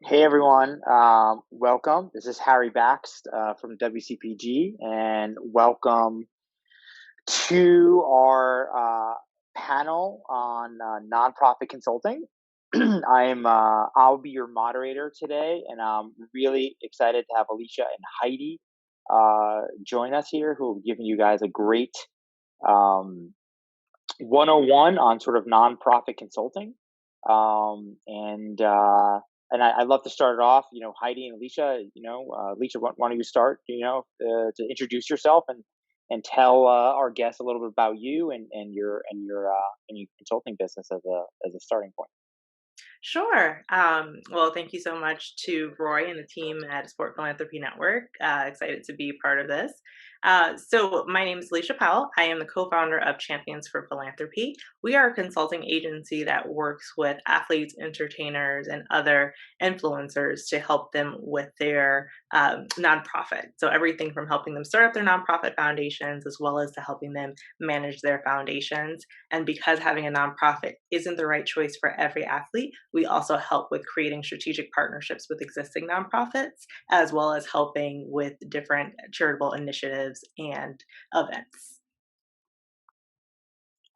Hey everyone, welcome. This is Harrie Bakst from WCPG, and welcome to our panel on nonprofit consulting. I'll be your moderator today, and I'm really excited to have Alycia and Heidi join us here, who will be giving you guys a great um, 101 on sort of nonprofit consulting. And I'd love to start it off. Heidi and Alycia. Alycia, why don't you start? To introduce yourself and tell our guests a little bit about you and your consulting business as a starting point. Sure. Well, thank you so much to Roy and the team at Sport Philanthropy Network. Excited to be part of this. So, my name is Alycia Powell. I am the co founder of Champions for Philanthropy. We are a consulting agency that works with athletes, entertainers, and other influencers to help them with their nonprofit. So, everything from helping them start up their nonprofit foundations as well as to helping them manage their foundations. And because having a nonprofit isn't the right choice for every athlete, we also help with creating strategic partnerships with existing nonprofits, as well as helping with different charitable initiatives and events.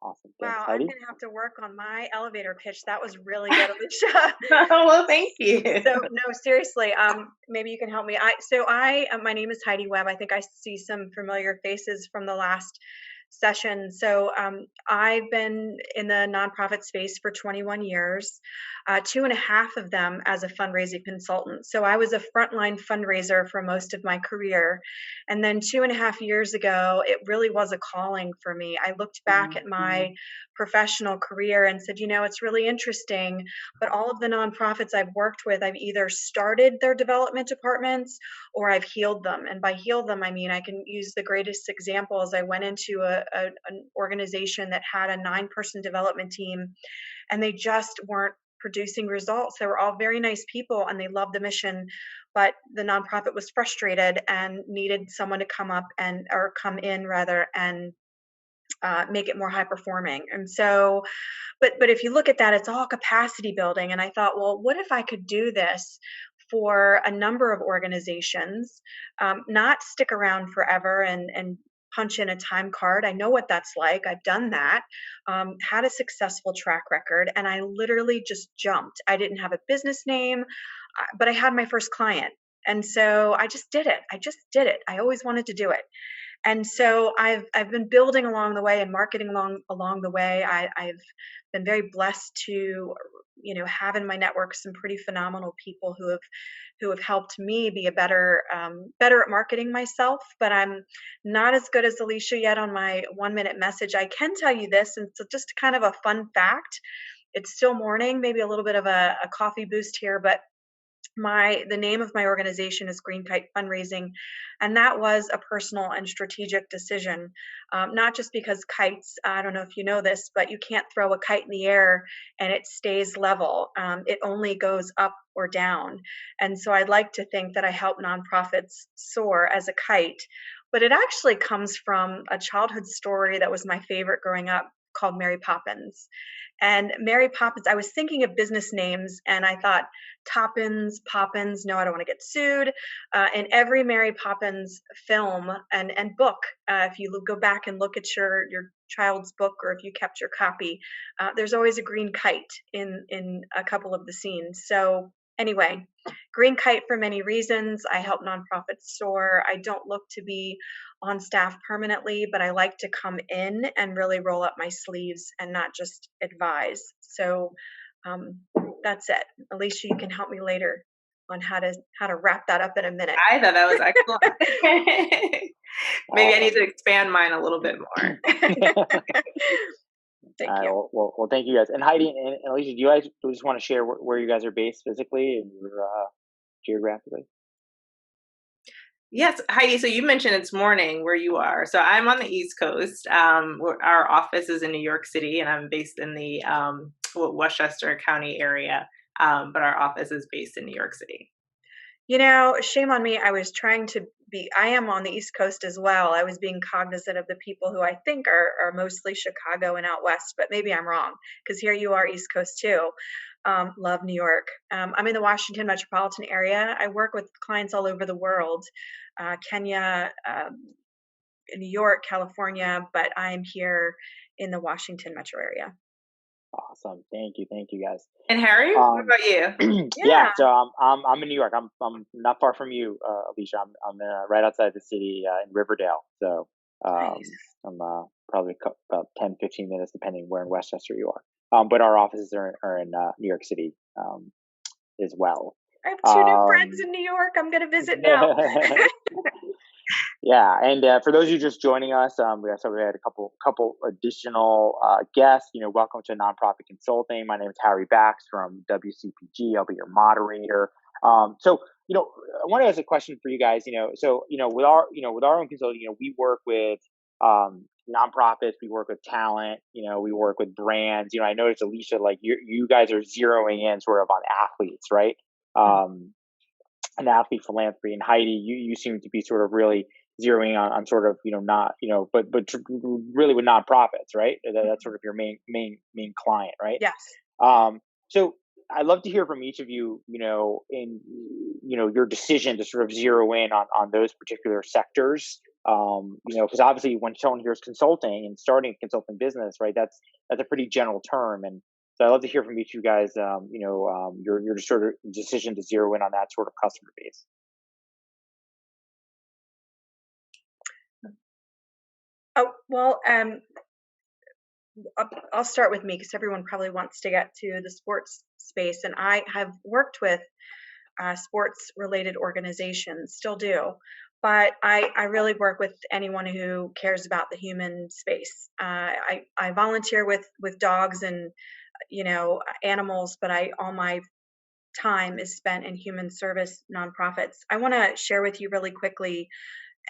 Awesome, thanks, Wow, I'm Heidi. gonna have to work on my elevator pitch. That was really good, Alycia. Well, thank you. So no, seriously, maybe you can help me. My name is Heidi Webb. I think I see some familiar faces from the last session. So I've been in the nonprofit space for 21 years, 2.5 of them as a fundraising consultant. So I was a frontline fundraiser for most of my career. And then 2.5 years ago, it really was a calling for me. I looked back at my professional career and said, it's really interesting, but all of the nonprofits I've worked with, I've either started their development departments or I've healed them. And by heal them, I mean, I can use the greatest example as I went into an organization that had a 9-person development team, and they just weren't producing results. They were all very nice people and they loved the mission, but the nonprofit was frustrated and needed someone to come in rather, and make it more high performing. And so, but if you look at that, it's all capacity building. And I thought, well, what if I could do this for a number of organizations, not stick around forever and punch in a time card. I know what that's like. I've done that, had a successful track record, and I literally just jumped. I didn't have a business name, but I had my first client. And so I just did it. I always wanted to do it. And so I've been building along the way and marketing along the way. I've been very blessed to have in my network some pretty phenomenal people who have helped me be a better at marketing myself. But I'm not as good as Alycia yet on my 1-minute message. I can tell you this, and so just kind of a fun fact. It's still morning, maybe a little bit of a coffee boost here, but the name of my organization is Kite Fundraising, and that was a personal and strategic decision. Not just because kites, I don't know if you know this, but you can't throw a kite in the air and it stays level. It only goes up or down. And so I'd like to think that I help nonprofits soar as a kite, but it actually comes from a childhood story that was my favorite growing up, called Mary Poppins. And Mary Poppins, I was thinking of business names and I thought Toppins, Poppins, no, I don't want to get sued. In every Mary Poppins film and book, if you go back and look at your child's book, or if you kept your copy, there's always a green kite in a couple of the scenes. So anyway, green kite for many reasons. I help nonprofits soar. I don't look to be on staff permanently, but I like to come in and really roll up my sleeves and not just advise. So that's it. Alycia, you can help me later on how to wrap that up in a minute. I thought that was excellent. Maybe I need to expand mine a little bit more. Thank you. Well, thank you guys. And Heidi and Alycia, do you guys just want to share where you guys are based physically and geographically? Yes, Heidi. So you mentioned it's morning where you are. So I'm on the East Coast. Our office is in New York City, and I'm based in the Westchester County area. But our office is based in New York City. Shame on me. I am on the East Coast as well. I was being cognizant of the people who I think are mostly Chicago and out west, but maybe I'm wrong, because here you are East Coast too. Love New York. I'm in the Washington metropolitan area. I work with clients all over the world, Kenya, New York, California, but I'm here in the Washington metro area. Awesome. Thank you guys. And Harrie, what about you? Yeah. So I'm in New York. I'm not far from you, Alycia. I'm right outside the city in Riverdale. So Nice. I'm probably about 10, 15 minutes, depending where in Westchester you are. But our offices are in New York City as well. I have two new friends in New York. I'm going to visit now. Yeah, and for those of you just joining us, we had a couple additional guests. Welcome to Nonprofit Consulting. My name is Harrie Bakst from WCPG. I'll be your moderator. So I want to ask a question for you guys. With our own consulting, we work with nonprofits, we work with talent, we work with brands. I noticed, Alycia, like you guys are zeroing in sort of on athletes, right? An athlete philanthropy, and Heidi, you seem to be sort of really zeroing on sort of but really with nonprofits, right? That's sort of your main client, right? Yes. So I'd love to hear from each of you, in your decision to sort of zero in on those particular sectors. Because obviously when someone hears consulting and starting a consulting business, right, that's a pretty general term, and so I'd love to hear from each of you guys, your sort of decision to zero in on that sort of customer base. Oh, well, I'll start with me because everyone probably wants to get to the sports space. And I have worked with sports-related organizations, still do. But I really work with anyone who cares about the human space. I volunteer with dogs and animals, but all my time is spent in human service nonprofits. I want to share with you really quickly,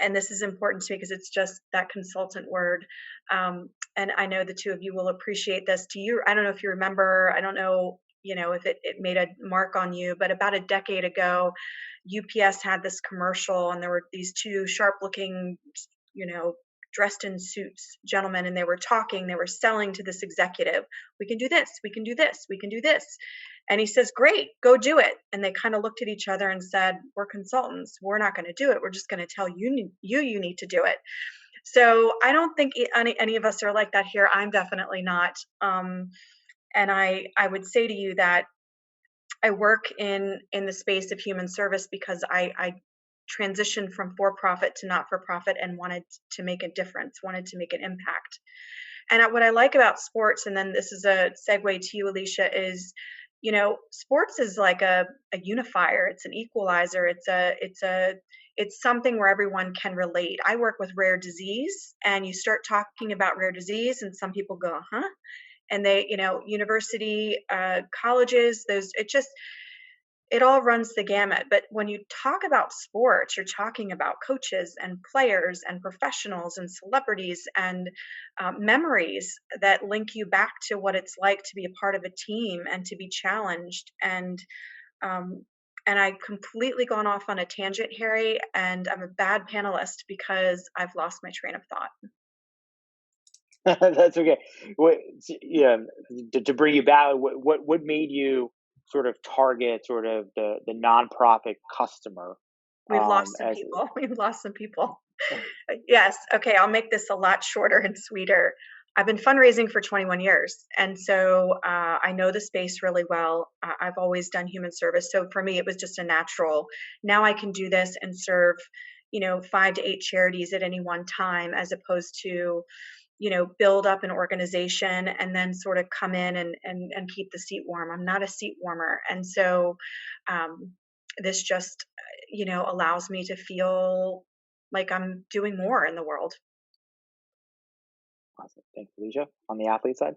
and this is important to me because it's just that consultant word. And I know the two of you will appreciate this. I don't know if you remember, I don't know, if it made a mark on you, but about a decade ago, UPS had this commercial and there were these two sharp looking, dressed in suits gentlemen, and they were selling to this executive. We can do this, we can do this, we can do this. And he says, great, go do it. And they kind of looked at each other and said, we're consultants. We're not going to do it. We're just going to tell you need to do it. So I don't think any of us are like that here. I'm definitely not. And I would say to you that I work in the space of human service because I transitioned from for-profit to not-for-profit and wanted to make a difference, wanted to make an impact. And what I like about sports, and then this is a segue to you, Alycia, is sports is like a unifier. It's an equalizer. It's something where everyone can relate. I work with rare disease, and you start talking about rare disease, and some people go, huh? And they, university, colleges, it all runs the gamut. But when you talk about sports, you're talking about coaches and players and professionals and celebrities and memories that link you back to what it's like to be a part of a team and to be challenged. And I've completely gone off on a tangent, Harrie, and I'm a bad panelist because I've lost my train of thought. That's okay. To bring you back, what made you sort of target sort of the nonprofit customer? We've lost some people. We've lost some people. Yes. Okay. I'll make this a lot shorter and sweeter. I've been fundraising for 21 years. And so I know the space really well. I've always done human service. So for me, it was just a natural. Now I can do this and serve, 5 to 8 charities at any one time, as opposed to, build up an organization and then sort of come in and keep the seat warm. I'm not a seat warmer. And so this just, allows me to feel like I'm doing more in the world. Awesome. Thanks, Alycia. On the athlete side?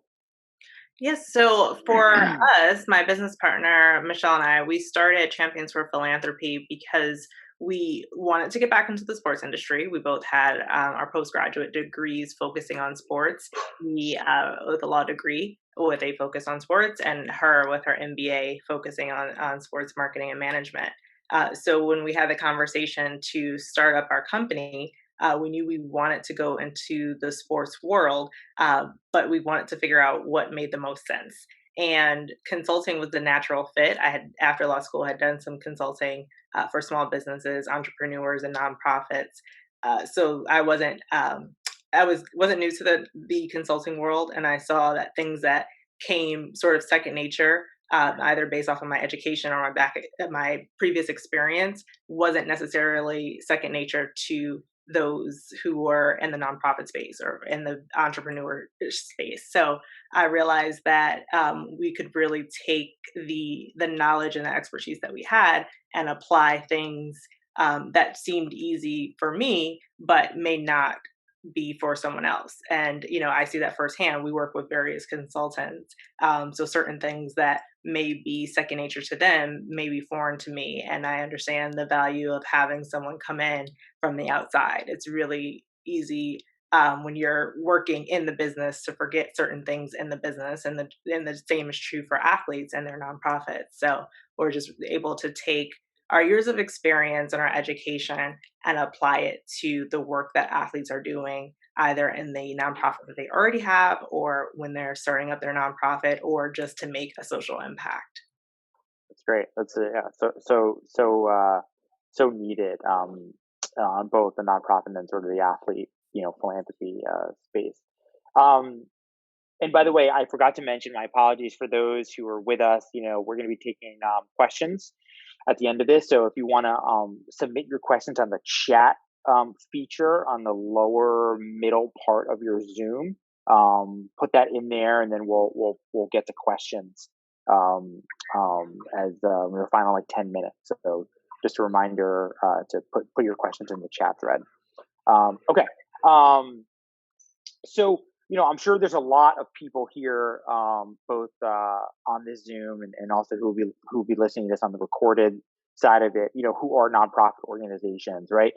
Yes. So for us, my business partner, Michelle, and I, we started Champions for Philanthropy because we wanted to get back into the sports industry. We both had our postgraduate degrees focusing on sports. Me with a law degree with a focus on sports, and her with her MBA focusing on sports marketing and management. So when we had the conversation to start up our company, we knew we wanted to go into the sports world, but we wanted to figure out what made the most sense. And consulting was the natural fit. I had, after law school, had done some consulting for small businesses, entrepreneurs, and nonprofits. So I wasn't new to the consulting world, and I saw that things that came sort of second nature, either based off of my education or my previous experience, wasn't necessarily second nature to those who were in the nonprofit space or in the entrepreneur space. So I realized that we could really take the knowledge and the expertise that we had and apply things that seemed easy for me, but may not be for someone else. And I see that firsthand. We work with various consultants, so certain things that may be second nature to them may be foreign to me, and I understand the value of having someone come in from the outside. It's really easy when you're working in the business to forget certain things in the business, and the same is true for athletes and their nonprofits. So we're just able to take our years of experience and our education and apply it to the work that athletes are doing, either in the nonprofit that they already have, or when they're starting up their nonprofit, or just to make a social impact. That's great. That's yeah. So needed on both the nonprofit and sort of the athlete, philanthropy space. And by the way, I forgot to mention, my apologies for those who are with us. We're going to be taking questions at the end of this. So if you want to submit your questions on the chat feature on the lower middle part of your Zoom, put that in there, and then we'll get to questions as we're final like 10 minutes. So just a reminder to put your questions in the chat thread. Okay. So I'm sure there's a lot of people here, both on this Zoom and also who will be listening to this on the recorded side of it, who are nonprofit organizations, right?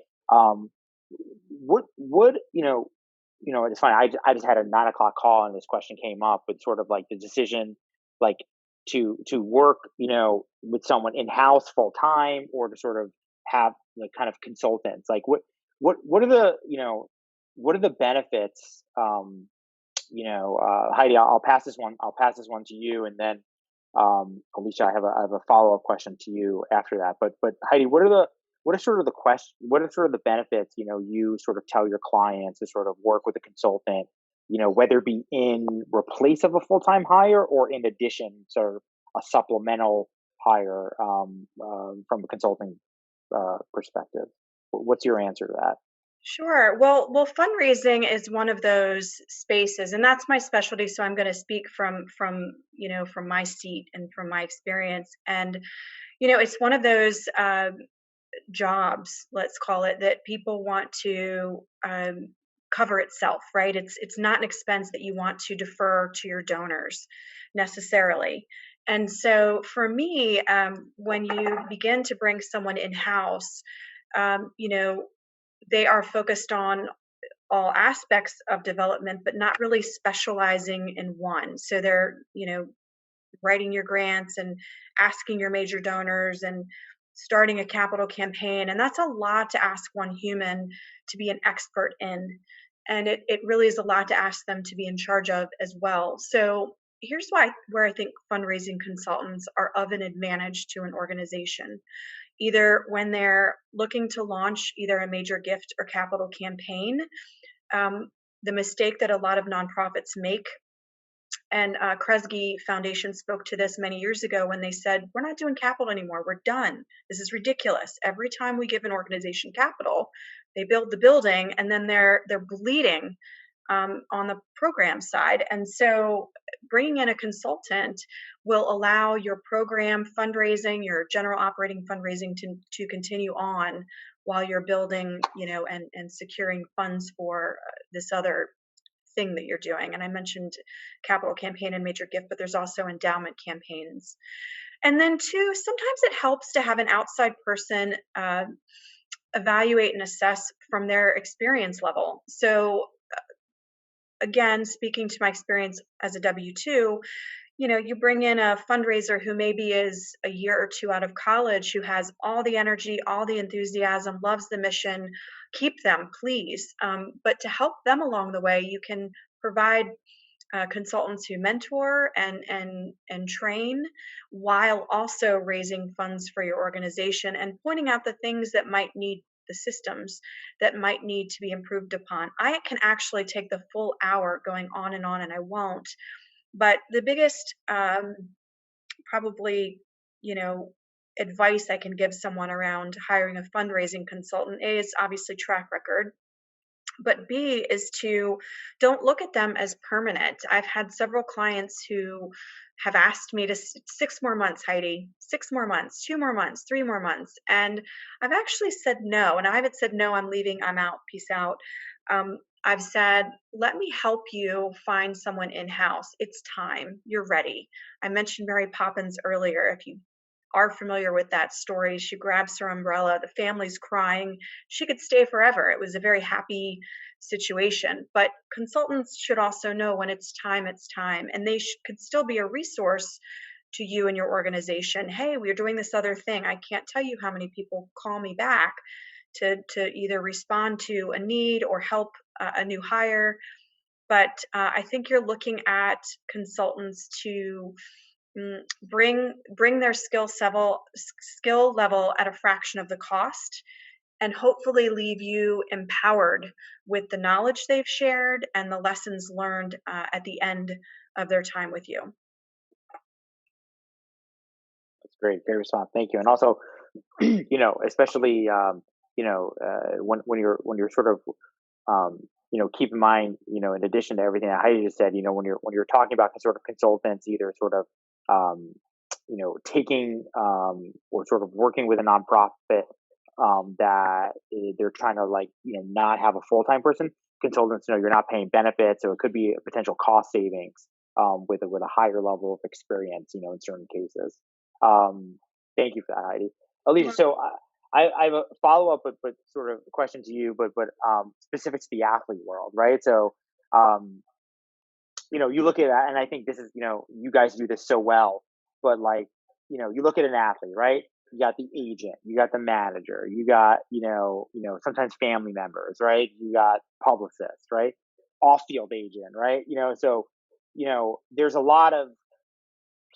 It's funny. I just had a 9:00 call, and this question came up with sort of like the decision, like to work, with someone in house full time, or to sort of have like kind of consultants. Like what are the benefits? Heidi, I'll pass this one to you, and then Alycia, I have a follow-up question to you after that. But Heidi, what are sort of the benefits, you sort of tell your clients to sort of work with a consultant, whether it be in replace of a full-time hire or in addition, sort of a supplemental hire from a consulting perspective? What's your answer to that? Sure. Well, fundraising is one of those spaces, and that's my specialty. So I'm going to speak from my seat and from my experience. And it's one of those jobs, let's call it, that people want to cover itself, right? It's not an expense that you want to defer to your donors necessarily. And so for me, when you begin to bring someone in house, they are focused on all aspects of development, but not really specializing in one. So they're, writing your grants and asking your major donors and starting a capital campaign. And that's a lot to ask one human to be an expert in. And it really is a lot to ask them to be in charge of as well. So here's where I think fundraising consultants are of an advantage to an organization. Either when they're looking to launch either a major gift or capital campaign, the mistake that a lot of nonprofits make, and Kresge Foundation spoke to this many years ago when they said, we're not doing capital anymore, we're done. This is ridiculous. Every time we give an organization capital, they build the building, and then they're bleeding on the program side. And so bringing in a consultant will allow your program fundraising, your general operating fundraising to continue on while you're building, and securing funds for this other thing that you're doing. And I mentioned capital campaign and major gift, but there's also endowment campaigns. And then two, sometimes it helps to have an outside person evaluate and assess from their experience level. So again, speaking to my experience as a W-2, you bring in a fundraiser who maybe is a year or two out of college, who has all the energy, all the enthusiasm, loves the mission. Keep them, please. But to help them along the way, you can provide consultants who mentor and train, while also raising funds for your organization and pointing out the things that might need the systems that might need to be improved upon. I can actually take the full hour going on, and I won't. But the biggest, probably, you know, advice I can give someone around hiring a fundraising consultant, A, is obviously track record, but B is to don't look at them as permanent. I've had several clients who have asked me to 6 more months, Heidi, 6 more months, 2 more months, 3 more months. And I've actually said no. And I haven't said no, I'm leaving, I'm out, peace out. I've said, let me help you find someone in-house. It's time. You're ready. I mentioned Mary Poppins earlier. If you are familiar with that story, she grabs her umbrella, the family's crying. She could stay forever. It was a very happy situation. But consultants should also know when it's time, and they could still be a resource to you and your organization. Hey, we're doing this other thing. I can't tell you how many people call me back to either respond to a need or help a new hire. But I think you're looking at consultants to bring their skill level at a fraction of the cost, and hopefully leave you empowered with the knowledge they've shared and the lessons learned at the end of their time with you. That's great response. Thank you. And also, especially when you're sort of keep in mind, in addition to everything that Heidi just said, when you're talking about sort of consultants, either sort of taking or sort of working with a nonprofit that they're trying to not have a full-time person. Consultants, you're not paying benefits, so it could be a potential cost savings with a higher level of experience, in certain cases. Thank you for that, Heidi. Alycia, so I have a follow-up, but sort of question to you, but specific to the athlete world, right? So, you look at that, and I think this is, you guys do this so well, but you look at an athlete, right? You got the agent, you got the manager, you got, sometimes family members, right? You got publicists, right? Off-field agent, right? So, there's a lot of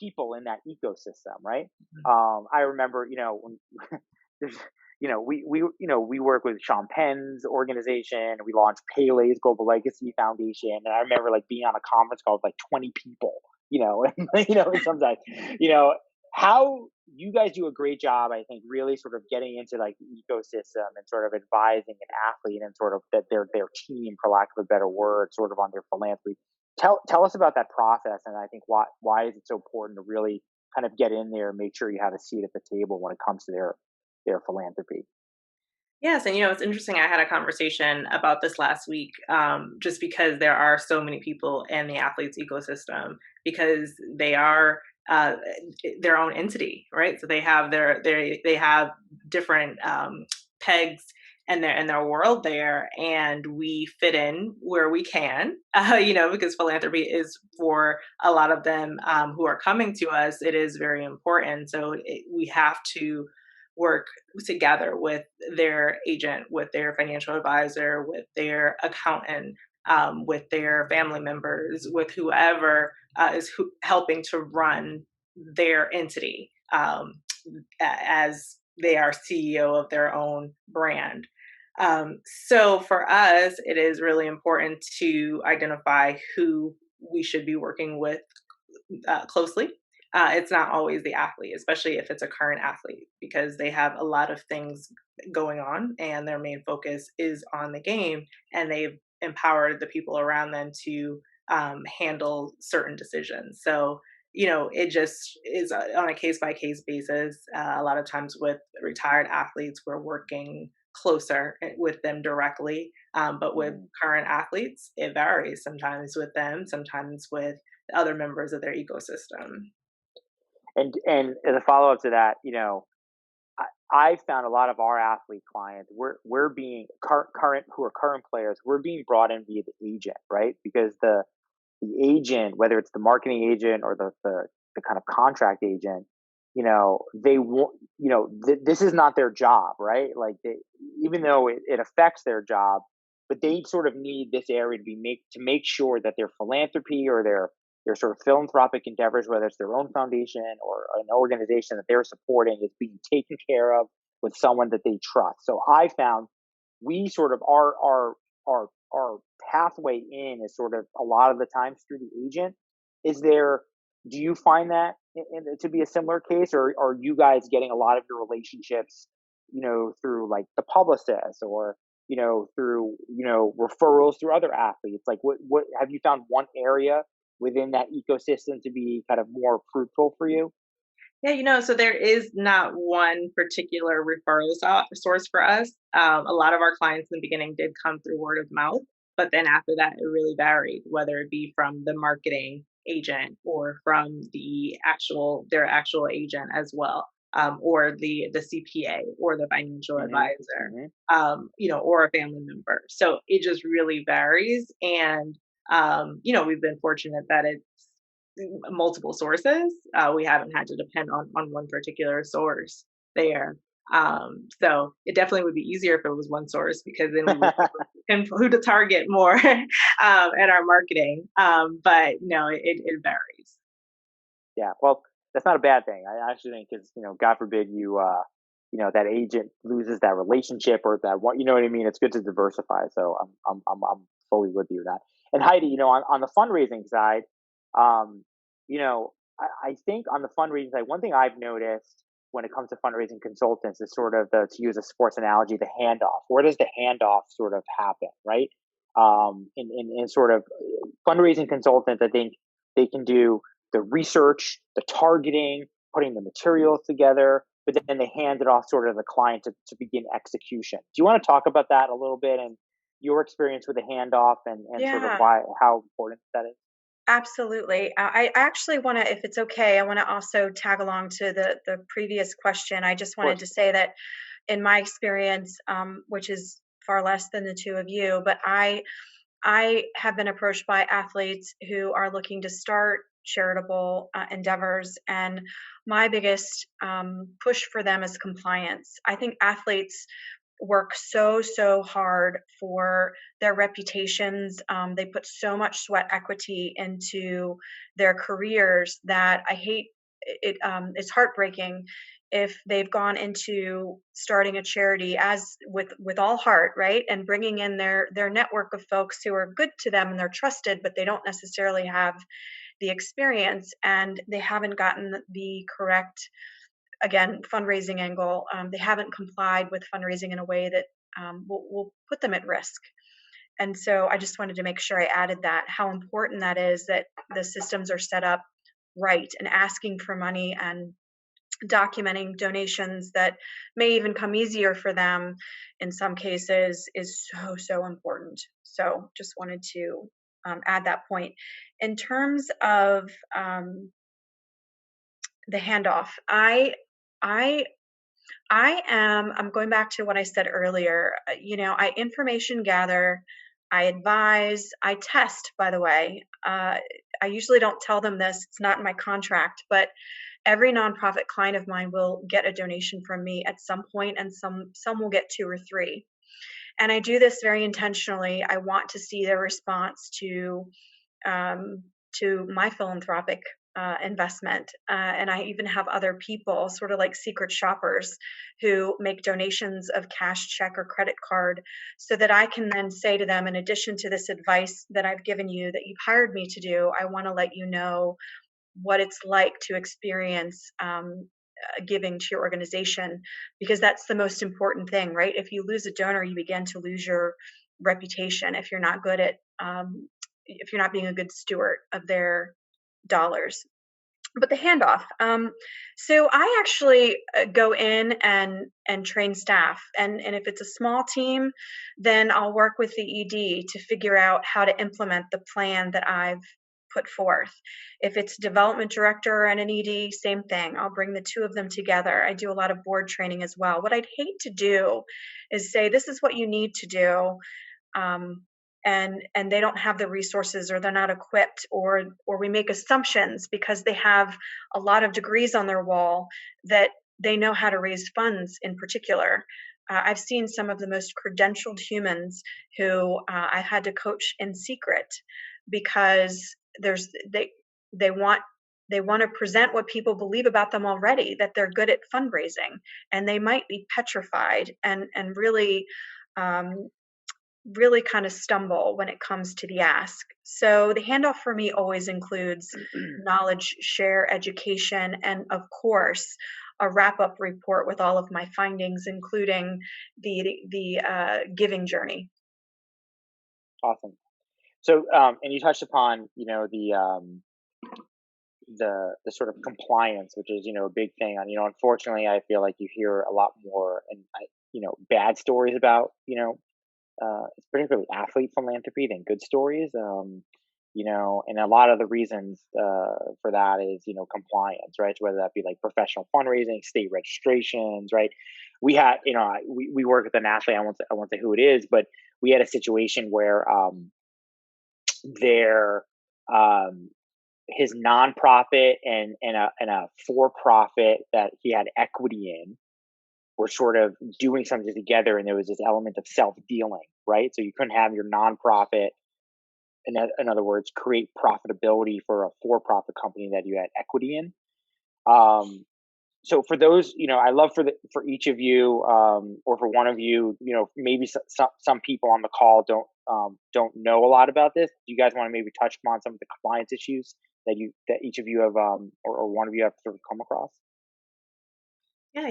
people in that ecosystem, right? I remember, when there's, we work with Sean Penn's organization. We launched Pele's Global Legacy Foundation, and I remember being on a conference call with 20 people, and sometimes, how you guys do a great job, I think, really sort of getting into the ecosystem and sort of advising an athlete and sort of that their team, for lack of a better word, sort of on their philanthropy. Tell us about that process, and I think why is it so important to really kind of get in there and make sure you have a seat at the table when it comes to their philanthropy. Yes, and it's interesting. I had a conversation about this last week, just because there are so many people in the athletes ecosystem, because they are their own entity, right? So they have they have different pegs in their world there, and we fit in where we can, because philanthropy is, for a lot of them who are coming to us, it is very important. So we have to work together with their agent, with their financial advisor, with their accountant, with their family members, with whoever is helping to run their entity, as they are CEO of their own brand. So for us, it is really important to identify who we should be working with closely. It's not always the athlete, especially if it's a current athlete, because they have a lot of things going on and their main focus is on the game, and they've empowered the people around them to handle certain decisions. So, it just is on a case by case basis. A lot of times with retired athletes, we're working closer with them directly. But with current athletes, it varies, sometimes with them, sometimes with other members of their ecosystem. And as a follow up to that, I found a lot of our athlete clients, we're being current players, we're being brought in via the agent, right? Because the agent, whether it's the marketing agent or the kind of contract agent, they want, this is not their job, right? Even though it affects their job, but they sort of need this area to make sure that their philanthropy or their sort of philanthropic endeavors, whether it's their own foundation or an organization that they're supporting, is being taken care of with someone that they trust. So I found we sort of our pathway in is sort of a lot of the times through the agent. Do you find that to be a similar case, or are you guys getting a lot of your relationships, through like the publicist, or through referrals through other athletes? Like, what have you found one area within that ecosystem to be kind of more fruitful for you? Yeah, so there is not one particular referral source for us. A lot of our clients in the beginning did come through word of mouth, but then after that, it really varied, whether it be from the marketing agent or from their actual agent as well, or the CPA or the financial advisor, or a family member. So it just really varies, and we've been fortunate that it's multiple sources. We haven't had to depend on one particular source there. So it definitely would be easier if it was one source, because then we would know who to target more in our marketing. But no, it varies. Yeah, well, that's not a bad thing. I actually think, because God forbid that agent loses that relationship, or that one. You know what I mean? It's good to diversify. So I'm fully with you that. And Heidi, on the fundraising side, um, I think on the fundraising side, one thing I've noticed when it comes to fundraising consultants is sort of to use a sports analogy, the handoff. Where does the handoff sort of happen, right? In sort of fundraising consultants, I think they can do the research, the targeting, putting the materials together, but then they hand it off sort of the client to begin execution. Do you want to talk about that a little bit, and your experience with the handoff, and sort of how important that is? Absolutely. I actually want to, if it's okay, I want to also tag along to the previous question. I just wanted to say that in my experience, which is far less than the two of you, but I have been approached by athletes who are looking to start charitable endeavors, and my biggest push for them is compliance. I think athletes work so hard for their reputations. They put so much sweat equity into their careers that I hate it. It's heartbreaking if they've gone into starting a charity as with all heart, right, and bringing in their network of folks who are good to them and they're trusted, but they don't necessarily have the experience, and they haven't gotten the correct, again, fundraising angle. They haven't complied with fundraising in a way that will put them at risk. And so I just wanted to make sure I added that, how important that is, that the systems are set up right, and asking for money and documenting donations that may even come easier for them in some cases is so important. So just wanted to add that point. In terms of the handoff, I'm going back to what I said earlier. I information gather, I advise, I test, by the way. I usually don't tell them this, it's not in my contract, but every nonprofit client of mine will get a donation from me at some point, and some will get 2 or 3. And I do this very intentionally. I want to see their response to my philanthropic investment. And I even have other people, sort of like secret shoppers, who make donations of cash, check, or credit card, so that I can then say to them, in addition to this advice that I've given you that you've hired me to do, I want to let you know what it's like to experience giving to your organization, because that's the most important thing, right? If you lose a donor, you begin to lose your reputation if you're not good at if you're not being a good steward of their dollars. But the handoff. So I actually go in and train staff, and if it's a small team, then I'll work with the ED to figure out how to implement the plan that I've put forth. If it's development director and an ED, same thing. I'll bring the two of them together. I do a lot of board training as well. What I'd hate to do is say, this is what you need to do, and they don't have the resources, or they're not equipped, or we make assumptions because they have a lot of degrees on their wall that they know how to raise funds in particular. I've seen some of the most credentialed humans who I've had to coach in secret because they want to present what people believe about them already, that they're good at fundraising, and they might be petrified and really really kind of stumble when it comes to the ask. So the handoff for me always includes knowledge share, education, and of course a wrap-up report with all of my findings, including the giving journey. Awesome. So, and you touched upon, the sort of compliance, which is, a big thing. And, unfortunately, I feel like you hear a lot more and, bad stories about, particularly athlete philanthropy than good stories. And a lot of the reasons for that is, compliance, right? So whether that be like professional fundraising, state registrations, right? We had, we work with an athlete. I won't say who it is, but we had a situation where their his nonprofit and a for-profit that he had equity in were sort of doing something together, and there was this element of self-dealing, right? So you couldn't have your nonprofit, in other words, create profitability for a for-profit company that you had equity in. So for those, I love for each of you, or for one of you, maybe some people on the call don't know a lot about this. Do you guys want to maybe touch upon some of the compliance issues that each of you have, or one of you have sort of come across? Yeah,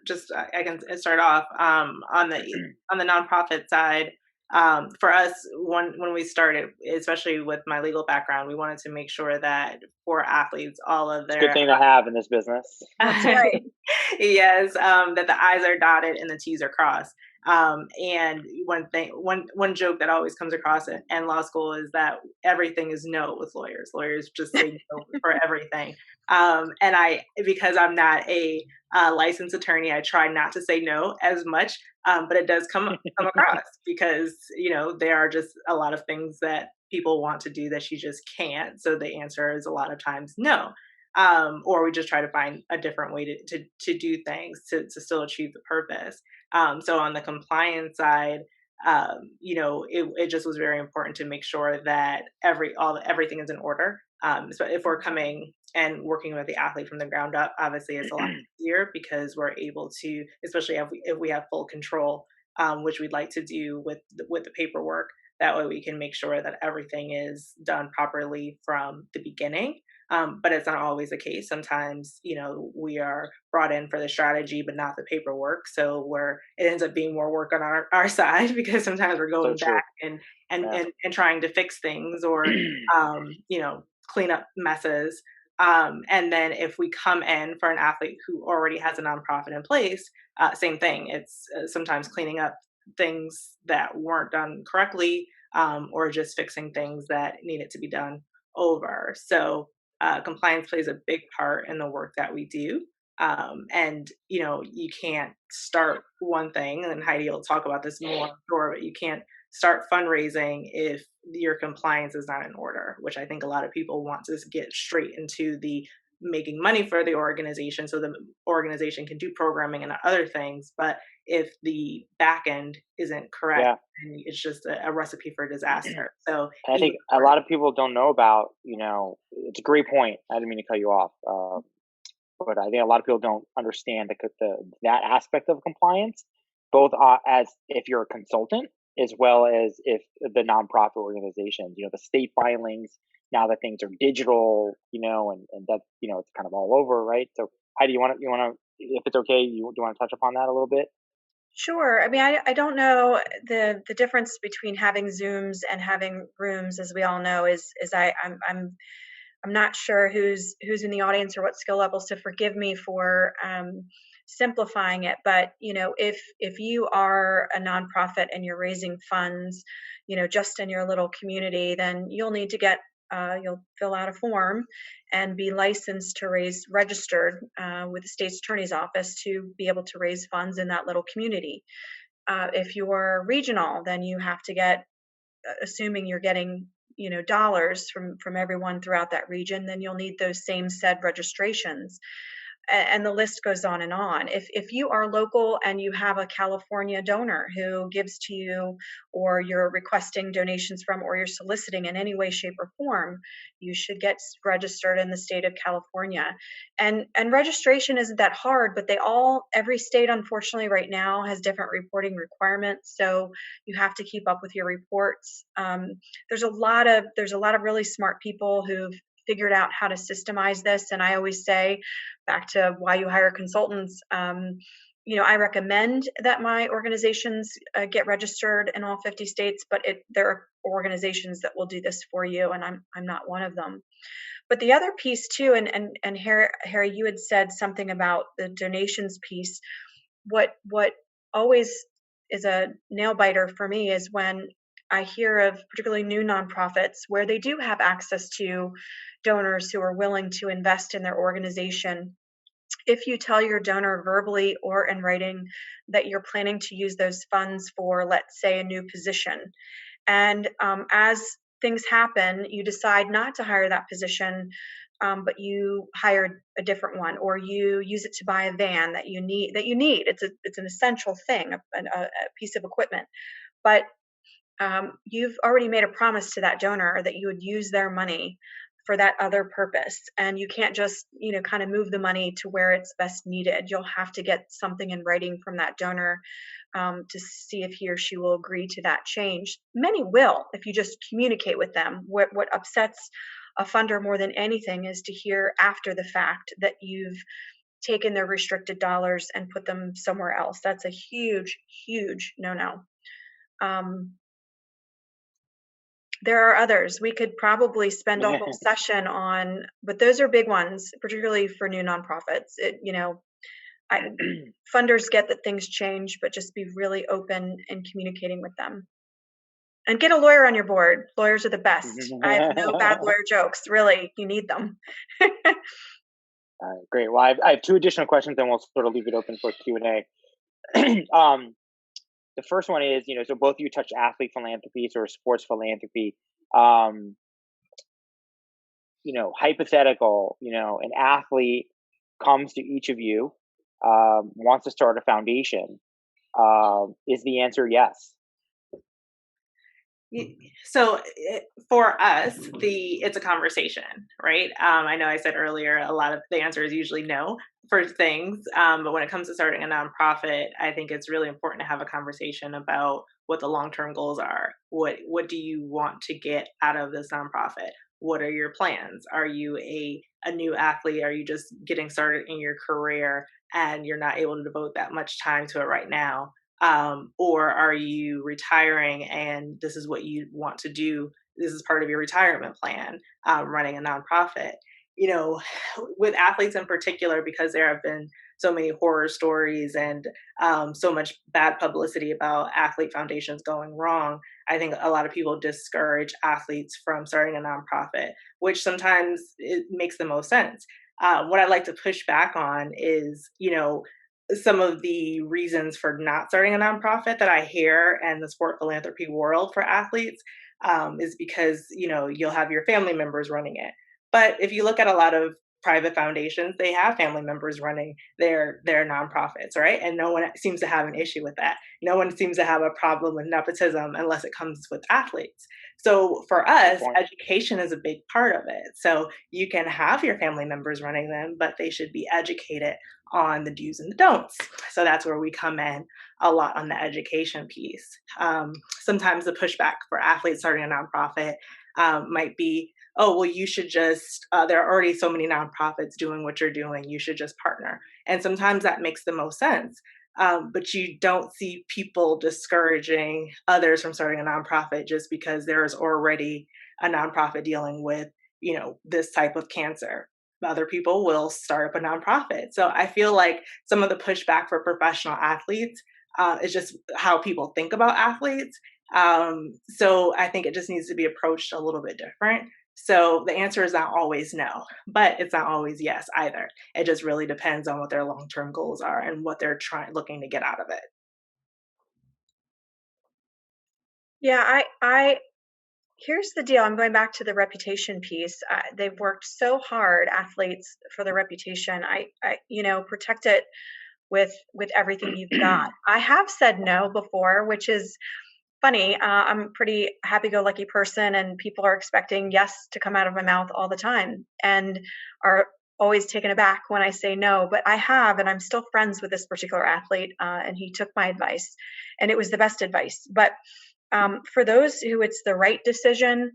just I can start off on the nonprofit side. For us, when we started, especially with my legal background, we wanted to make sure that for athletes, all of It's a their good thing to have in this business. That's right. yes, that the I's are dotted and the T's are crossed. And one joke that always comes across in law school is that everything is no with lawyers. Lawyers just say no for everything. And because I'm not a licensed attorney, I try not to say no as much, but it does come across because there are just a lot of things that people want to do that you just can't. So the answer is a lot of times no. Or we just try to find a different way to do things to still achieve the purpose. So on the compliance side, it just was very important to make sure that everything is in order. So if we're coming and working with the athlete from the ground up, obviously it's a lot easier because we're able to, especially if we have full control, which we'd like to do with the paperwork. That way we can make sure that everything is done properly from the beginning. But it's not always the case. Sometimes, we are brought in for the strategy, but not the paperwork. So it ends up being more work on our side because sometimes we're going back and trying to fix things or, clean up messes. And then if we come in for an athlete who already has a nonprofit in place, same thing. It's sometimes cleaning up things that weren't done correctly, or just fixing things that needed to be done over. So compliance plays a big part in the work that we do. And you can't start one thing, and Heidi will talk about this more, sure, but you can't start fundraising if your compliance is not in order, which I think a lot of people want to get straight into the making money for the organization so the organization can do programming and other things. But if the back end isn't correct, it's just a recipe for disaster. So I think a lot of people don't know about, it's a great point. I didn't mean to cut you off. But I think a lot of people don't understand that aspect of compliance, both as if you're a consultant, as well as if the nonprofit organizations, the state filings, now that things are digital, and that, it's kind of all over, right? So Heidi, you want to, if it's okay, do you want to touch upon that a little bit? Sure. I mean, I don't know the difference between having Zooms and having rooms, as we all know, is I'm not sure who's in the audience or what skill level, so forgive me for simplifying it. But if you are a nonprofit and you're raising funds, just in your little community, then you'll need to you'll fill out a form and be licensed to registered with the state's attorney's office to be able to raise funds in that little community. If you're regional, then you have to get, assuming you're getting dollars from everyone throughout that region, then you'll need those same said registrations. and the list goes on and on. If you are local and you have a California donor who gives to you, or you're requesting donations from, or you're soliciting in any way, shape, or form, you should get registered in the state of California. And registration isn't that hard, but every state, unfortunately, right now has different reporting requirements. So you have to keep up with your reports. There's a lot of really smart people who've figured out how to systemize this. And I always say, back to why you hire consultants, I recommend that my organizations get registered in all 50 states, but there are organizations that will do this for you, and I'm not one of them. But the other piece too, and Harrie, you had said something about the donations piece. What always is a nail biter for me is when I hear of particularly new nonprofits where they do have access to donors who are willing to invest in their organization. If you tell your donor verbally or in writing that you're planning to use those funds for, let's say, a new position, and as things happen, you decide not to hire that position, but you hire a different one, or you use it to buy a van that you need. It's an essential thing, a piece of equipment, but you've already made a promise to that donor that you would use their money for that other purpose, and you can't just kind of move the money to where it's best needed. You'll have to get something in writing from that donor to see if he or she will agree to that change. Many will, if you just communicate with them. What upsets a funder more than anything is to hear after the fact that you've taken their restricted dollars and put them somewhere else. That's a huge no-no. There are others. We could probably spend a whole session on, but those are big ones, particularly for new nonprofits. Funders get that things change, but just be really open in communicating with them. And get a lawyer on your board. Lawyers are the best. I have no bad lawyer jokes. Really, you need them. All right, great. Well, I have two additional questions, and we'll sort of leave it open for Q&A. The first one is, so both of you touched athlete philanthropy, or sports philanthropy. Hypothetical, an athlete comes to each of you, wants to start a foundation. Is the answer yes? So for us, it's a conversation, right? I know I said earlier, a lot of the answer is usually no for things. But when it comes to starting a nonprofit, I think it's really important to have a conversation about what the long-term goals are. What do you want to get out of this nonprofit? What are your plans? Are you a new athlete? Are you just getting started in your career and you're not able to devote that much time to it right now? Or are you retiring and this is what you want to do? This is part of your retirement plan, running a nonprofit. With athletes in particular, because there have been so many horror stories and so much bad publicity about athlete foundations going wrong, I think a lot of people discourage athletes from starting a nonprofit, which sometimes it makes the most sense. What I'd like to push back on is, some of the reasons for not starting a nonprofit that I hear in the sport philanthropy world for athletes is because, you'll have your family members running it. But if you look at a lot of private foundations, they have family members running their nonprofits, right? And no one seems to have an issue with that. No one seems to have a problem with nepotism unless it comes with athletes. So for us, education is a big part of it. So you can have your family members running them, but they should be educated on the do's and the don'ts. So that's where we come in a lot on the education piece. Sometimes the pushback for athletes starting a nonprofit might be, oh, well, you should just, there are already so many nonprofits doing what you're doing, you should just partner. And sometimes that makes the most sense. But you don't see people discouraging others from starting a nonprofit just because there is already a nonprofit dealing with, this type of cancer. Other people will start up a nonprofit. So I feel like some of the pushback for professional athletes is just how people think about athletes. So I think it just needs to be approached a little bit different. So the answer is not always no, but it's not always yes either. It just really depends on what their long-term goals are and what they're looking to get out of it. Yeah, I here's the deal. I'm going back to the reputation piece. They've worked so hard, athletes, for their reputation. I protect it with everything you've got. I have said no before, which is funny. I'm a pretty happy-go-lucky person, and people are expecting yes to come out of my mouth all the time, and are always taken aback when I say no. But I have, and I'm still friends with this particular athlete, and he took my advice, and it was the best advice. But for those who it's the right decision,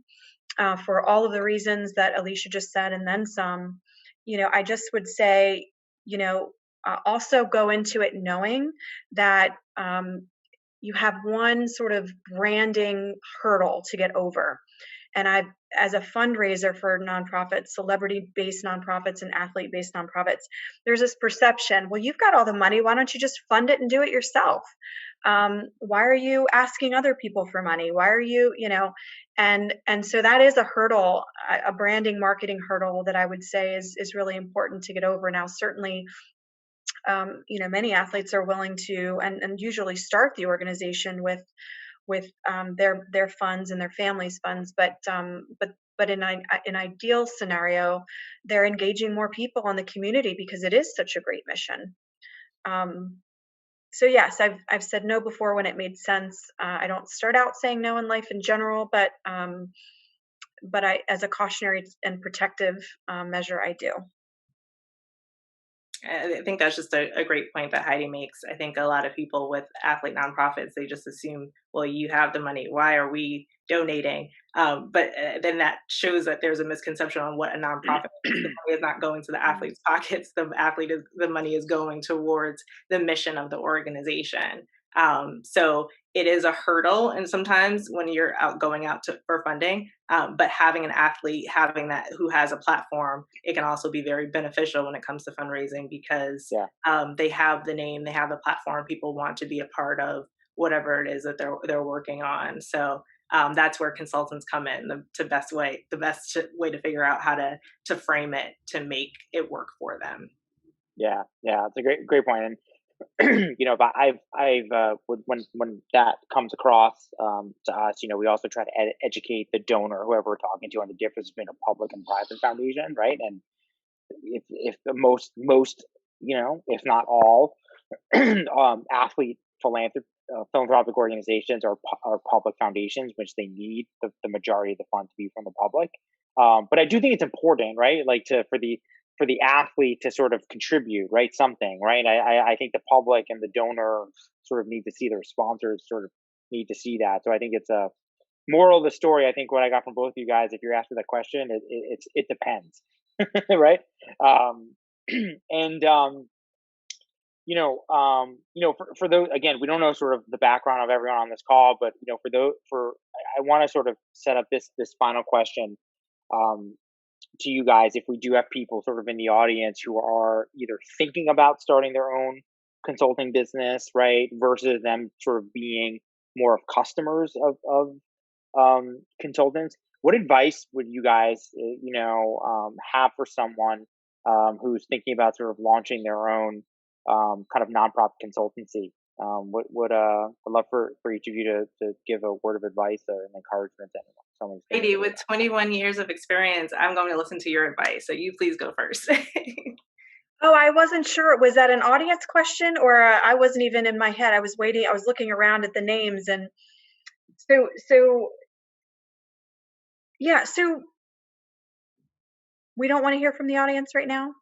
for all of the reasons that Alycia just said, and then some, I just would say, also go into it knowing that you have one sort of branding hurdle to get over. And as a fundraiser for nonprofits, celebrity-based nonprofits and athlete-based nonprofits, there's this perception, well, you've got all the money, why don't you just fund it and do it yourself? Why are you asking other people for money? Why are you, and so that is a hurdle, a branding marketing hurdle that I would say is really important to get over. Now, certainly, many athletes are willing to and usually start the organization with their funds and their families' funds, but in an ideal scenario, they're engaging more people in the community because it is such a great mission. So yes, I've said no before when it made sense. I don't start out saying no in life in general, but I, as a cautionary and protective measure, I do. I think that's just a great point that Heidi makes. I think a lot of people with athlete nonprofits, they just assume, well, you have the money, why are we donating? But then that shows that there's a misconception on what a nonprofit is. The money is not going to the athlete's pockets. The money is going towards the mission of the organization. So it is a hurdle, and sometimes when you're going out for funding, but having an athlete, having that who has a platform, it can also be very beneficial when it comes to fundraising because they have the name, they have the platform. People want to be a part of whatever it is that they're working on. So that's where consultants come in. The best way to figure out how to frame it to make it work for them. Yeah, it's a great point. And but when that comes across to us, we also try to educate the donor, whoever we're talking to, on the difference between a public and private foundation, right? And if the most, if not all, athlete philanthropic organizations are public foundations, which they need the majority of the funds to be from the public. But I do think it's important, right? Like for the athlete to sort of contribute, right? Something, right? I think the public and the donor sort of need to see, their sponsors sort of need to see that. So I think it's a moral of the story. I think what I got from both of you guys, if you're asking that question, it depends, right? For those, again, we don't know sort of the background of everyone on this call, but I want to sort of set up this final question to you guys. If we do have people sort of in the audience who are either thinking about starting their own consulting business, right, versus them sort of being more of customers of consultants, what advice would you guys, have for someone who's thinking about sort of launching their own kind of nonprofit consultancy? I'd love for each of you to give a word of advice or an encouragement to anyone. Heidi, with 21 years of experience, I'm going to listen to your advice. So you please go first. Oh, I wasn't sure. Was that an audience question, or I wasn't even in my head? I was waiting. I was looking around at the names, and so yeah. So we don't want to hear from the audience right now.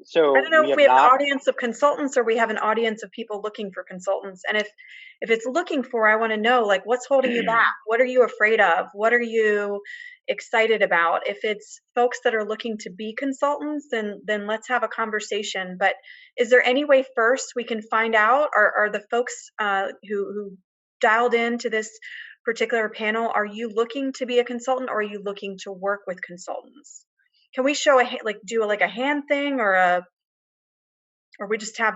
So I don't know if we have an audience of consultants or we have an audience of people looking for consultants. And if it's looking for, I want to know, like, what's holding you back? What are you afraid of? What are you excited about? If it's folks that are looking to be consultants, then let's have a conversation. But is there any way first we can find out, are the folks who dialed into this particular panel, are you looking to be a consultant, or are you looking to work with consultants? Can we show do a hand thing, or we just have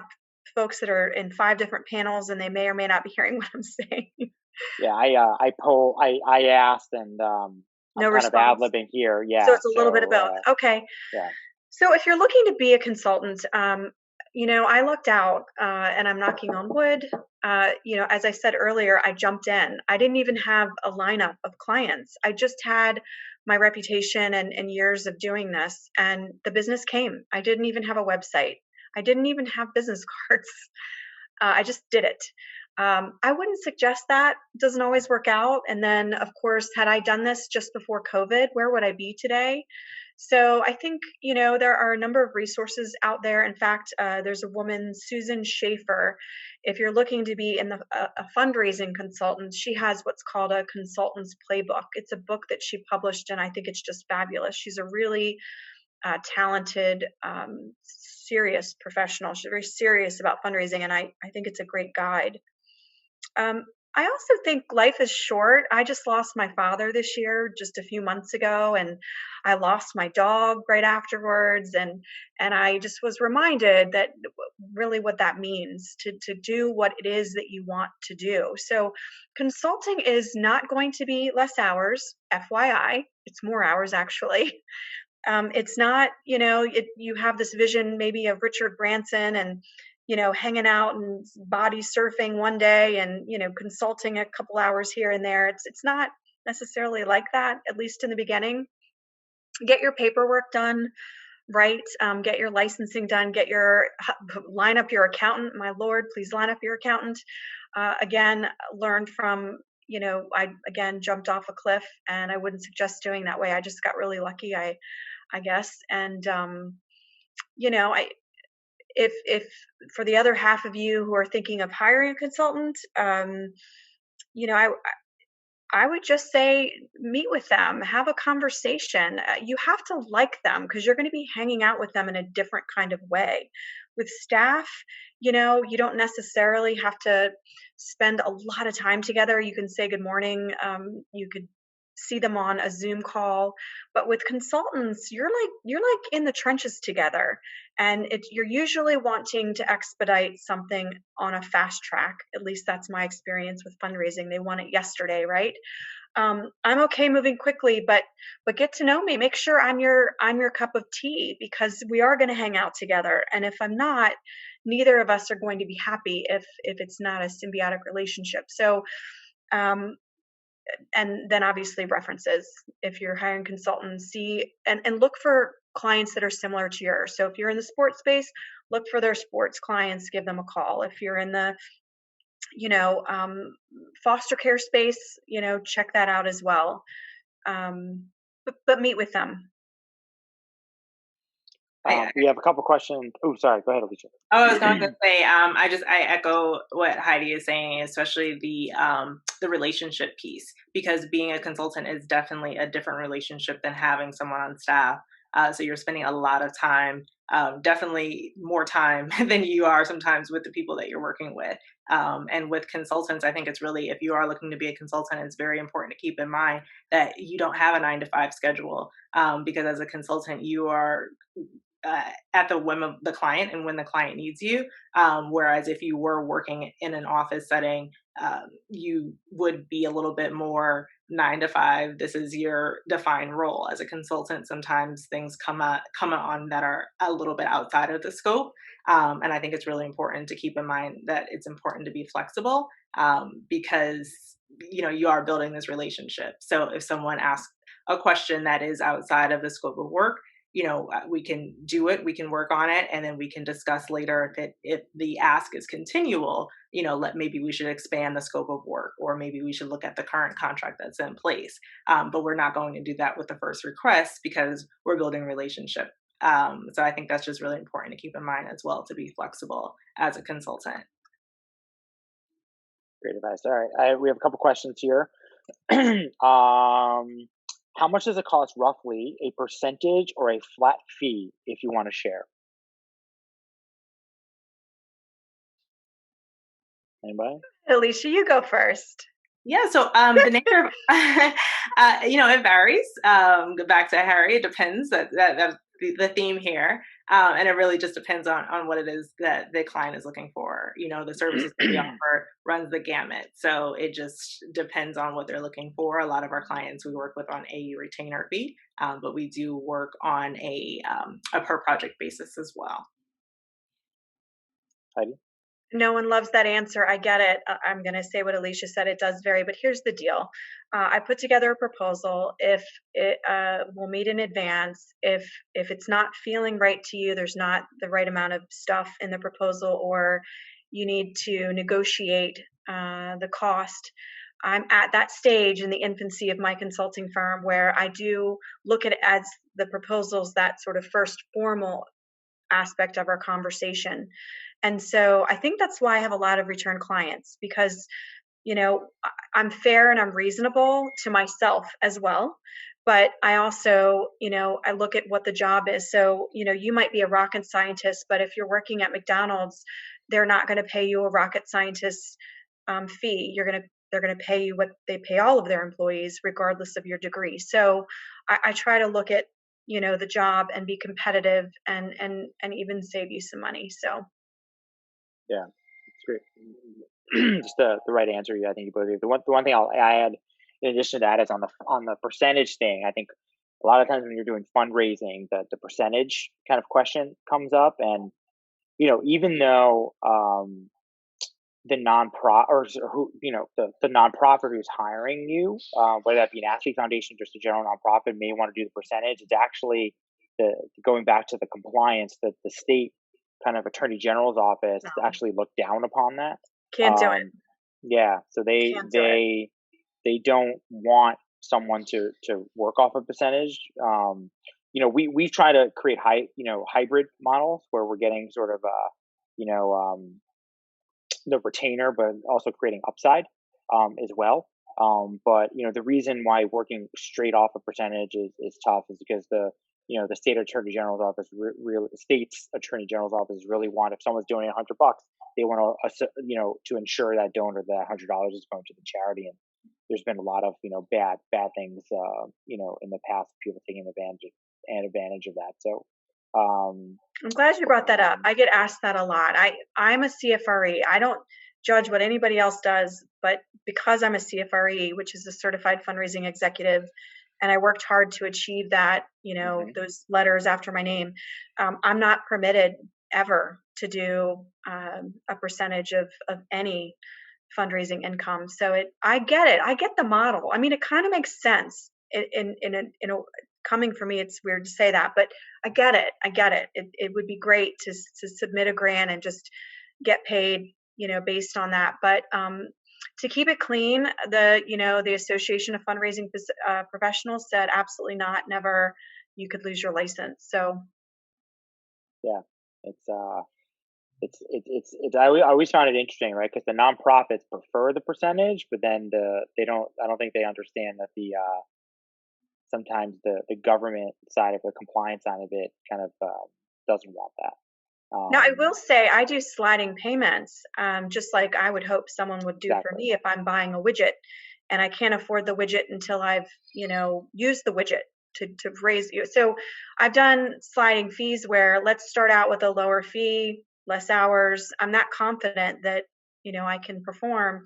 folks that are in 5 different panels and they may or may not be hearing what I'm saying? Yeah, I asked, and no I'm response. kind of ad-libbing here. Yeah. So it's a little bit of both. Okay. Yeah. So if you're looking to be a consultant, I lucked out, and I'm knocking on wood. As I said earlier, I jumped in. I didn't even have a lineup of clients. I just had my reputation and years of doing this, and the business came. I didn't even have a website. I didn't even have business cards. I just did it. I wouldn't suggest that. It doesn't always work out. And then, of course, had I done this just before COVID, where would I be today? So I think, there are a number of resources out there. In fact, there's a woman, Susan Schaefer. If you're looking to be in a fundraising consultant, she has what's called a consultant's playbook. It's a book that she published, and I think it's just fabulous. She's a really talented, serious professional. She's very serious about fundraising, and I think it's a great guide. I also think life is short. I just lost my father this year, just a few months ago, and I lost my dog right afterwards. And I just was reminded that really what that means to do what it is that you want to do. So consulting is not going to be less hours, FYI. It's more hours actually. It's not, you have this vision maybe of Richard Branson and, hanging out and body surfing one day and, consulting a couple hours here and there. It's not necessarily like that, at least in the beginning. Get your paperwork done, right? Get your licensing done, line up your accountant. My Lord, please line up your accountant. Again, learned from, I again jumped off a cliff, and I wouldn't suggest doing that way. I just got really lucky, I guess. And, if for the other half of you who are thinking of hiring a consultant, I would just say meet with them, have a conversation. You have to like them because you're going to be hanging out with them in a different kind of way. With staff, you don't necessarily have to spend a lot of time together. You can say good morning. You could see them on a Zoom call. But with consultants, you're like in the trenches together, and you're usually wanting to expedite something on a fast track. At least that's my experience with fundraising. They want it yesterday, right? I'm okay moving quickly, but get to know me. Make sure I'm your cup of tea, because we are going to hang out together. And if I'm not, neither of us are going to be happy if it's not a symbiotic relationship. So, and then obviously references. If you're hiring consultants, see and look for clients that are similar to yours. So if you're in the sports space, look for their sports clients, give them a call. If you're in the foster care space, check that out as well. But meet with them. We have a couple questions. Oh, sorry. Go ahead, Alycia. Oh, I was going to say, I echo what Heidi is saying, especially the relationship piece, because being a consultant is definitely a different relationship than having someone on staff. So you're spending a lot of time, definitely more time than you are sometimes with the people that you're working with. And with consultants, I think it's really, if you are looking to be a consultant, it's very important to keep in mind that you don't have a 9-to-5 schedule, because as a consultant, you are at the whim of the client and when the client needs you. Whereas if you were working in an office setting, you would be a little bit more 9-to-5. This is your defined role. As a consultant, sometimes things come on that are a little bit outside of the scope. And I think it's really important to keep in mind that it's important to be flexible, because you are building this relationship. So if someone asks a question that is outside of the scope of work, we can do it, we can work on it, and then we can discuss later if the ask is continual, maybe we should expand the scope of work, or maybe we should look at the current contract that's in place. But we're not going to do that with the first request because we're building relationship. So I think that's just really important to keep in mind as well, to be flexible as a consultant. Great advice. All right. We have a couple questions here. How much does it cost roughly, a percentage or a flat fee, if you want to share? Anybody? Alycia, you go first. Yeah, so the nature of, it varies. Back to Harrie, it depends. That's the theme here. And it really just depends on what it is that the client is looking for. The services that we offer runs the gamut. So it just depends on what they're looking for. A lot of our clients we work with on a retainer fee, but we do work on a per project basis as well. Heidi? No one loves that answer. I get it. I'm going to say what Alycia said. It does vary, but here's the deal. I put together a proposal. If it we'll meet in advance. If it's not feeling right to you, there's not the right amount of stuff in the proposal, or you need to negotiate the cost. I'm at that stage in the infancy of my consulting firm where I do look at it as the proposals, that sort of first formal aspect of our conversation. And so I think that's why I have a lot of return clients, because, I'm fair and I'm reasonable to myself as well. But I also, I look at what the job is. So, you might be a rocket scientist, but if you're working at McDonald's, they're not going to pay you a rocket scientist fee. They're going to pay you what they pay all of their employees, regardless of your degree. So I try to look at, the job and be competitive and even save you some money. So Yeah, it's great. Just the right answer. I think you both. The one thing I'll add in addition to that is on the percentage thing. I think a lot of times when you're doing fundraising, the percentage kind of question comes up, and even though the nonprofit or who the nonprofit who's hiring you, whether that be an athlete foundation, just a general nonprofit, may want to do the percentage. It's actually going back to the compliance that the state kind of attorney general's office no, actually looked down upon that. can't do it. Yeah, so Can't do it. they don't want someone to work off a percentage. We've tried to create hybrid models where we're getting sort of the retainer, but also creating upside as well. But the reason why working straight off a percentage is tough is because the state attorney general's office, state's attorney general's office really want, if someone's donating $100, they want to ensure that donor that $100 is going to the charity. And there's been a lot of bad things in the past, people taking advantage of that. So I'm glad you brought that up. I get asked that a lot. I'm a CFRE. I don't judge what anybody else does, but because I'm a CFRE, which is a certified fundraising executive, and I worked hard to achieve that, those letters after my name, I'm not permitted ever to do a percentage of any fundraising income. So I get it. I get the model. I mean, it kind of makes sense in a coming from me. It's weird to say that, but I get it. It would be great to submit a grant and just get paid, based on that. But to keep it clean, the Association of Fundraising Professionals said absolutely not, never. You could lose your license. So yeah, I always found it interesting, right? Because the nonprofits prefer the percentage, but then I don't think they understand that sometimes the government side of the compliance side of it kind of doesn't want that. now I will say I do sliding payments, just like I would hope someone would do for me if I'm buying a widget and I can't afford the widget until I've, used the widget to raise you. So I've done sliding fees where let's start out with a lower fee, less hours. I'm not confident that, I can perform,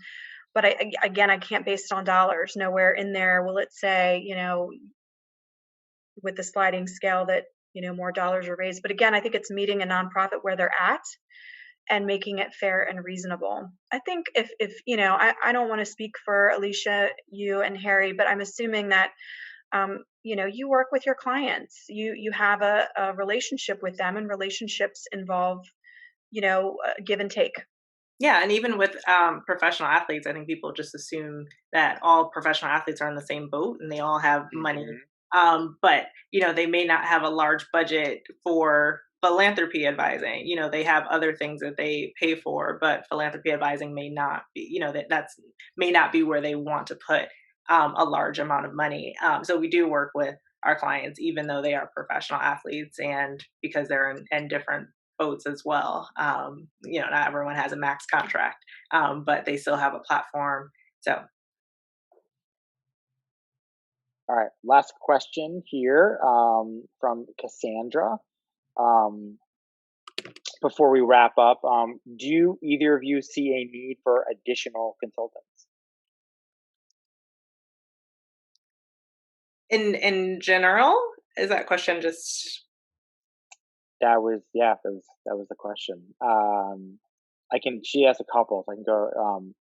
but I can't base it on dollars. Nowhere in there will it say, with the sliding scale that, more dollars are raised. But again, I think it's meeting a nonprofit where they're at and making it fair and reasonable. I think if I don't want to speak for Alycia, you and Harrie, but I'm assuming that you work with your clients. You have a relationship with them, and relationships involve, give and take. Yeah, and even with professional athletes, I think people just assume that all professional athletes are in the same boat and they all have money. But they may not have a large budget for philanthropy advising. They have other things that they pay for, but philanthropy advising may not be. That's may not be where they want to put a large amount of money. So we do work with our clients, even though they are professional athletes, and because they're in different boats as well. Not everyone has a max contract, but they still have a platform. So. All right, last question here from Cassandra. Before we wrap up, do either of you see a need for additional consultants? In general, is that question just? That was the question. she has a couple. If I can go,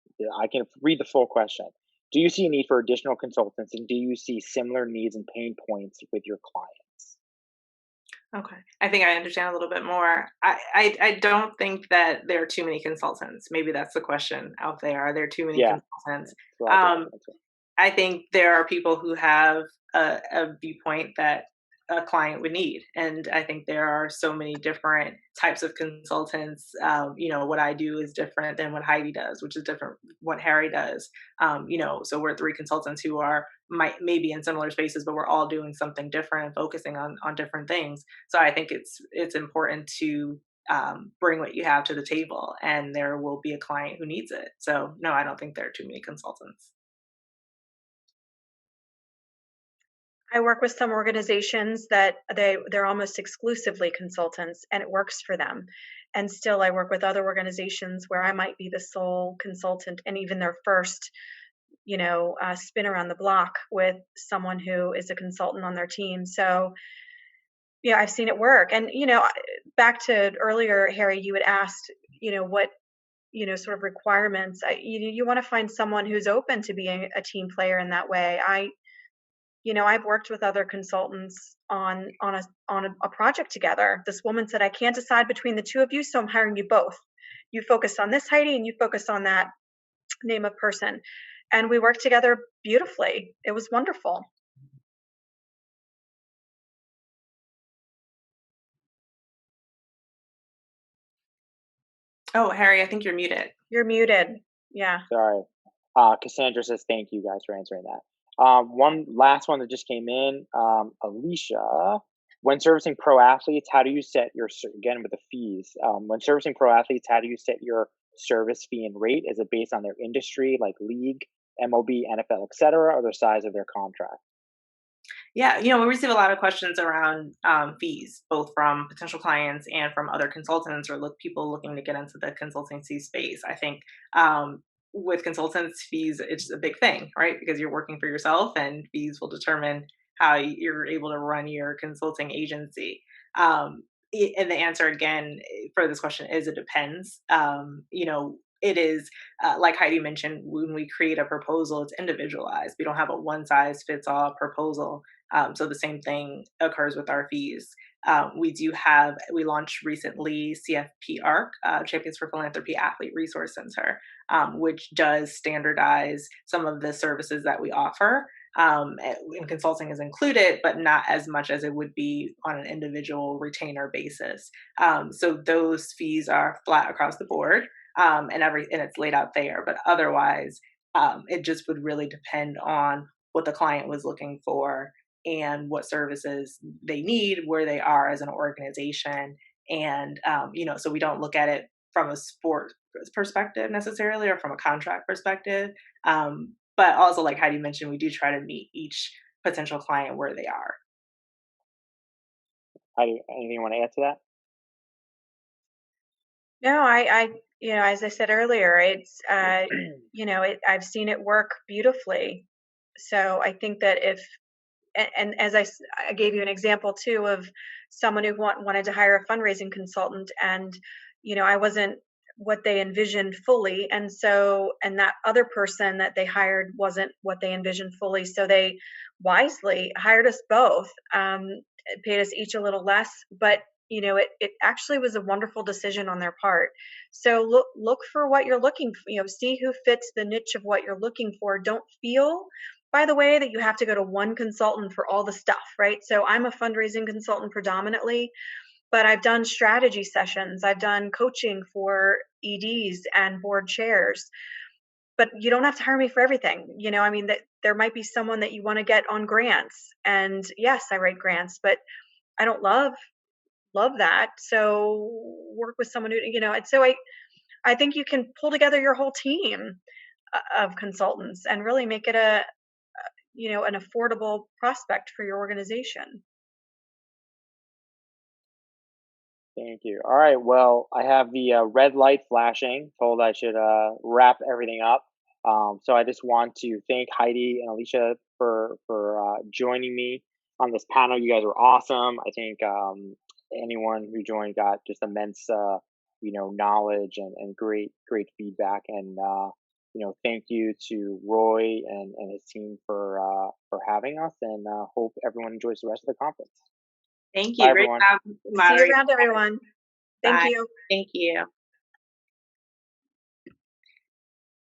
I can read the full question. Do you see a need for additional consultants, and do you see similar needs and pain points with your clients? Okay. I think I understand a little bit more. I don't think that there are too many consultants. Maybe that's the question out there. Are there too many Yeah, consultants? so I'll do Um, I think there are people who have a viewpoint that a client would need. And I think there are so many different types of consultants. What I do is different than what Heidi does, which is different what Harrie does. So we're three consultants who are maybe in similar spaces, but we're all doing something different and focusing on different things. So I think it's important to bring what you have to the table, and there will be a client who needs it. So no, I don't think there are too many consultants. I work with some organizations that they're almost exclusively consultants, and it works for them. And still, I work with other organizations where I might be the sole consultant, and even their first, spin around the block with someone who is a consultant on their team. So, yeah, I've seen it work. And back to earlier, Harrie, you had asked, what sort of requirements. You want to find someone who's open to being a team player in that way. I've worked with other consultants on a project together. This woman said, "I can't decide between the two of you, so I'm hiring you both. You focus on this, Heidi, and you focus on that name of person." And we worked together beautifully. It was wonderful. Oh, Harrie, I think you're muted. You're muted. Yeah. Sorry. Cassandra says thank you guys for answering that. One last one that just came in. Alycia, when servicing pro athletes, how do you set again with the fees? When servicing pro athletes, how do you set your service fee and rate? Is it based on their industry, like league, MLB, NFL, etc., or the size of their contract? Yeah, we receive a lot of questions around fees, both from potential clients and from other consultants or people looking to get into the consultancy space. I think with consultants, fees, it's a big thing, right? Because you're working for yourself, and fees will determine how you're able to run your consulting agency. And the answer again for this question is it depends. It is like Heidi mentioned, when we create a proposal, it's individualized. We don't have a one size fits all proposal. So the same thing occurs with our fees. We launched recently CFP ARC, Champions for Philanthropy Athlete Resource Center, which does standardize some of the services that we offer. And consulting is included, but not as much as it would be on an individual retainer basis. So those fees are flat across the board, and it's laid out there. But otherwise, it just would really depend on what the client was looking for and what services they need, where they are as an organization. And, so we don't look at it from a sport perspective necessarily or from a contract perspective. But also, like Heidi mentioned, we do try to meet each potential client where they are. Heidi, anything you want to add to that? No, as I said earlier, it's, I've seen it work beautifully. So I think that and as I gave you an example too of someone who wanted to hire a fundraising consultant, and I wasn't what they envisioned fully, and that other person that they hired wasn't what they envisioned fully, so they wisely hired us both, paid us each a little less, but it actually was a wonderful decision on their part. So look for what you're looking for, see who fits the niche of what you're looking for. Don't feel, by the way, that you have to go to one consultant for all the stuff, right? So I'm a fundraising consultant predominantly, but I've done strategy sessions. I've done coaching for EDs and board chairs. But you don't have to hire me for everything. That there might be someone that you want to get on grants. And yes, I write grants, but I don't love that. So work with someone who, and so I think you can pull together your whole team of consultants and really make it an affordable prospect for your organization. Thank you. All right. Well, I have the red light flashing, told I should wrap everything up. So I just want to thank Heidi and Alycia for joining me on this panel. You guys were awesome. I think anyone who joined got just immense knowledge and great feedback. And thank you to Roy and his team for having us, and hope everyone enjoys the rest of the conference. Thank Bye, you. Great everyone. job. See you around, everyone. Thank Bye. you. Thank you.